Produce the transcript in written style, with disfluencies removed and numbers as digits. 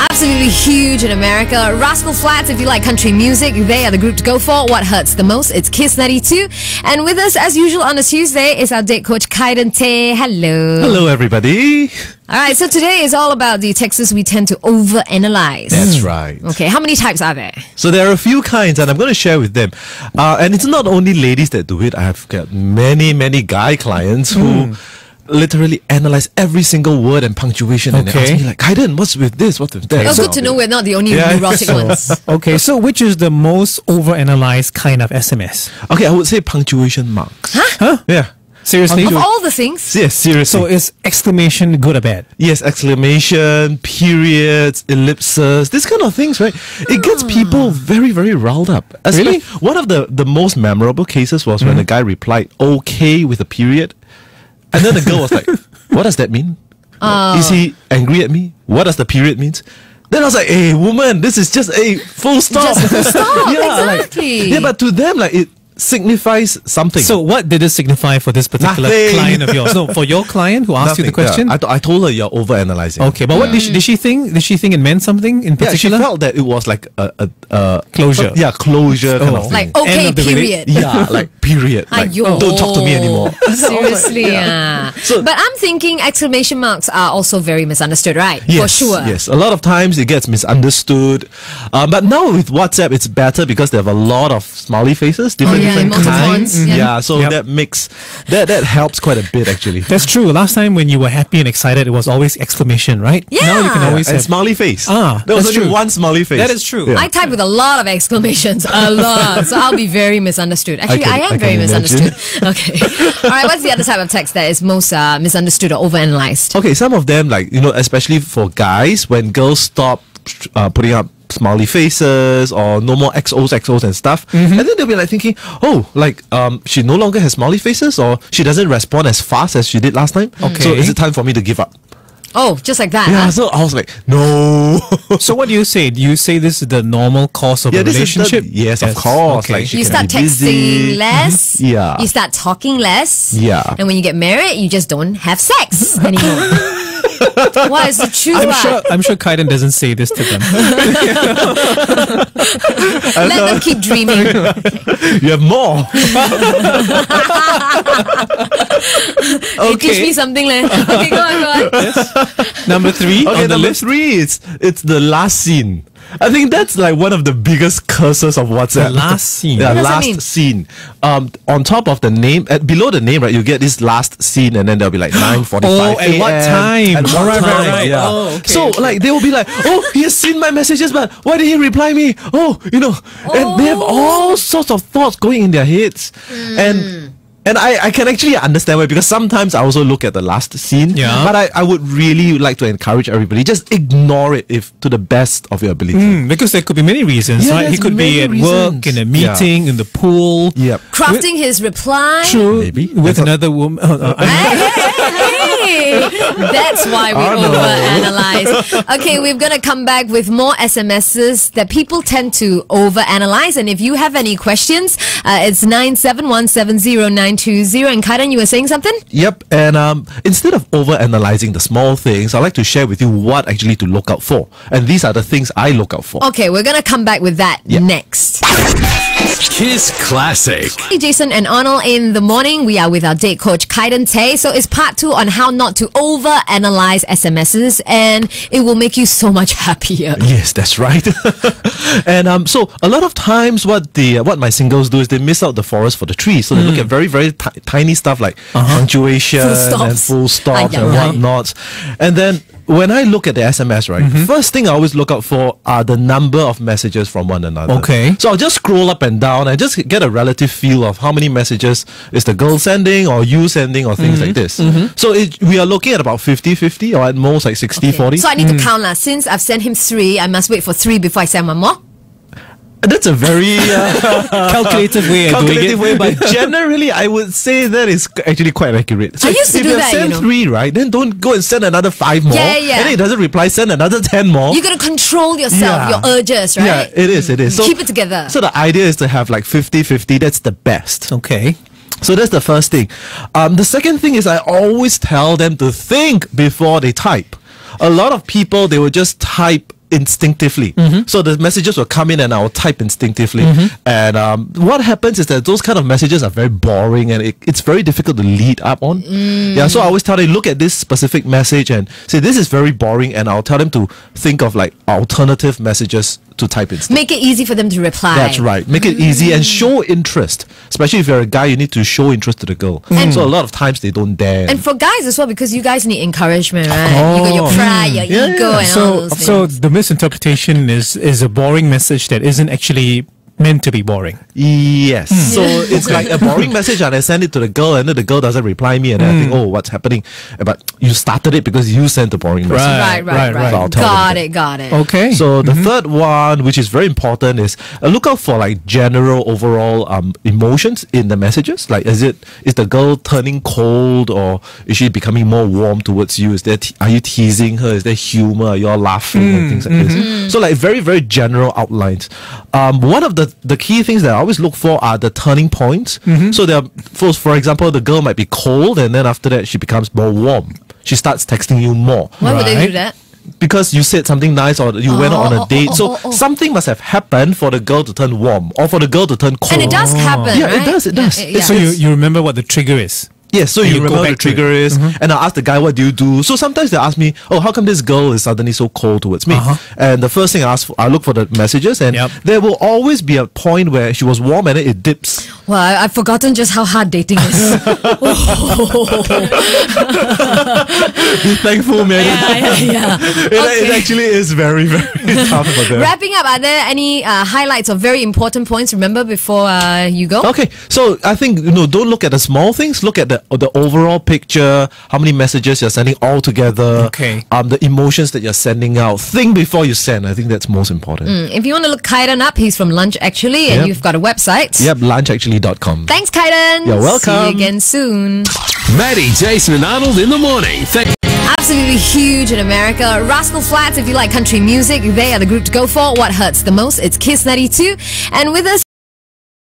Absolutely huge in America. Rascal Flatts, if you like country music, they are the group to go for. What hurts the most? It's Kiss 92. And with us, as usual, on a Tuesday is our date coach, Kydon. Hello. Hello, everybody. All right, so today is all about the texts we tend to overanalyze. That's right. Okay, how many types are there? So there are a few kinds, and I'm going to share with them. And it's not only ladies that do it. I've got many guy clients who literally analyze every single word and punctuation, and they ask me like, Kydon, what's with this? What's with that? It's good to know we're not the only neurotic ones. Okay, so which is the most overanalyzed kind of SMS? Okay, I would say punctuation marks. Huh? Yeah. Seriously? Of all the things? Yes, seriously. So is exclamation good or bad? Yes, exclamation, periods, ellipses, these kind of things, right? It gets people very riled up. Really? One of the most memorable cases was when a guy replied, okay, with a period. And then the girl was like, what does that mean? Is he angry at me? What does the period mean? Then I was like, hey, woman, this is just a full stop. Just a full stop, exactly. But to them, like, it signifies something. So what did it signify for this particular client of yours? No, for your client who asked you the question? Yeah. I told her you're overanalyzing. Okay, but what did she think? Did she think it meant something in particular? Yeah, she felt that it was like a closure. Closure kind of thing. Like, okay, period. Yeah, like, period. Like, don't talk to me anymore. Seriously, but I'm thinking exclamation marks are also very misunderstood, right? Yes, for sure. Yes, a lot of times it gets misunderstood. But now with WhatsApp, it's better because they have a lot of smiley faces, different kinds. So that makes that helps quite a bit actually. That's true. Last time when you were happy and excited, it was always exclamation, right? Yeah. Now you can always have smiley face. There was only one smiley face. That is true. I type with a lot of exclamations, a lot. So I'll be very misunderstood. Actually, I am very misunderstood. Okay. All right. What's the other type of text that is most misunderstood or overanalyzed? Okay, some of them, like, especially for guys, when girls stop putting up smiley faces or no more XOs and stuff, and then they'll be like thinking, she no longer has smiley faces, or she doesn't respond as fast as she did last time. Okay, so is it time for me to give up? Oh, just like that. Yeah, so I was like, no. So what do you say? Do you say this is the normal course of a relationship? Yes, of course. Okay. Like, you start texting less. Yeah. You start talking less. Yeah. And when you get married, you just don't have sex anymore. What is the truth? I'm sure Kydon doesn't say this to them. Let them keep dreaming. You have more. Okay. Teach me something, leh. Okay, go on. Yes. Number 3. Okay, number 3 it's the last scene. I think that's like one of the biggest curses of WhatsApp. The last scene. Yeah, last scene. On top of the name, below the name, right, you get this last scene, and then there'll be like 9:45. Oh, at what time? At what time? Right. Yeah. Oh, okay. So like they will be like, oh, he has seen my messages, but why did he reply me? And they have all sorts of thoughts going in their heads, and I can actually understand why, because sometimes I also look at the last scene, but I would really like to encourage everybody, just ignore it if to the best of your ability. Because there could be many reasons, right? He could be at work, in a meeting, in the pool. Crafting his reply. True. Maybe. With another woman. Hey, that's why we overanalyze. Okay, we're going to come back with more SMSs that people tend to overanalyze. And if you have any questions, it's 9717092. And Kydon, you were saying something? Yep. And instead of overanalyzing the small things, I'd like to share with you what actually to look out for. And these are the things I look out for. Okay, we're going to come back with that next. Kiss Classic. Hey, Jason and Arnold in the morning. We are with our date coach, Kydon. So it's part 2 on how not to overanalyze SMSs, and it will make you so much happier. Yes, that's right. And so a lot of times what my singles do is they miss out the forest for the trees. So they look at very tiny stuff like punctuation and full stops and whatnot. And then when I look at the SMS, right, first thing I always look out for are the number of messages from one another. Okay. So I'll just scroll up and down and just get a relative feel of how many messages is the girl sending or you sending or things like this. So we are looking at about 50-50 or at most like 60-40. So I need to count lah. Since I've sent him 3, I must wait for 3 before I send one more. That's a very calculative way. But generally, I would say that is actually quite accurate. So I used to do that, If you send 3, right, then don't go and send another 5 more. Yeah. And then it doesn't reply, send another 10 more. You got to control yourself, your urges, right? Yeah, it is. So, keep it together. So the idea is to have like 50-50. That's the best. Okay. So that's the first thing. The second thing is I always tell them to think before they type. A lot of people, they will just type instinctively. So the messages will come in and I'll type instinctively. And what happens is that those kind of messages are very boring and it's very difficult to lead up on. Yeah, so I always tell them, look at this specific message and say, this is very boring, and I'll tell them to think of like alternative messages to type instead. Make it easy for them to reply. That's right. Make it easy and show interest. Especially if you're a guy, you need to show interest to the girl. So a lot of times they don't dare. And for guys as well, because you guys need encouragement, right? You got your pride, your ego, and all those things. So the misinterpretation is a boring message that isn't actually meant to be boring. Yes. So it's like a boring message and I send it to the girl and then the girl doesn't reply me and then I think, oh, what's happening? But you started it because you sent the boring message. Right. So I'll tell Got it. Okay. So the third one, which is very important, is look out for like general overall emotions in the messages. Like, is the girl turning cold or is she becoming more warm towards you? Are you teasing her? Is there humor? Are you all laughing and things like this? So like very, very general outlines. One of the key things that I always look for are the turning points. So there are, for example, the girl might be cold and then after that she becomes more warm. She starts texting you more. Why would they do that? Because you said something nice or you went on a date. So something must have happened for the girl to turn warm or for the girl to turn cold. And it does happen, Yeah, right? it does. Yeah. So you remember what the trigger is. Yes, so And you you go remember what the back to it. trigger is, and I ask the guy, what do you do? So sometimes they ask me, oh, how come this girl is suddenly so cold towards me? And the first thing I look for the messages, and there will always be a point where she was warm and then it dips. Well, I've forgotten just how hard dating is. Be thankful, man. Yeah. It actually is very, very tough for them. Wrapping up, are there any highlights or very important points, remember, before you go? Okay, so I think, don't look at the small things, look at the overall picture, how many messages you're sending all together, the emotions that you're sending out. Think before you send. I think that's most important. If you want to look Kydon up, he's from Lunch Actually, and you've got a website. Yep, lunchactually.com. Thanks, Kydon. You're welcome. See you again soon. Maddie, Jason, and Arnold in the morning. Absolutely huge in America. Rascal Flatts, if you like country music, they are the group to go for. What hurts the most? It's Kiss 92. And with us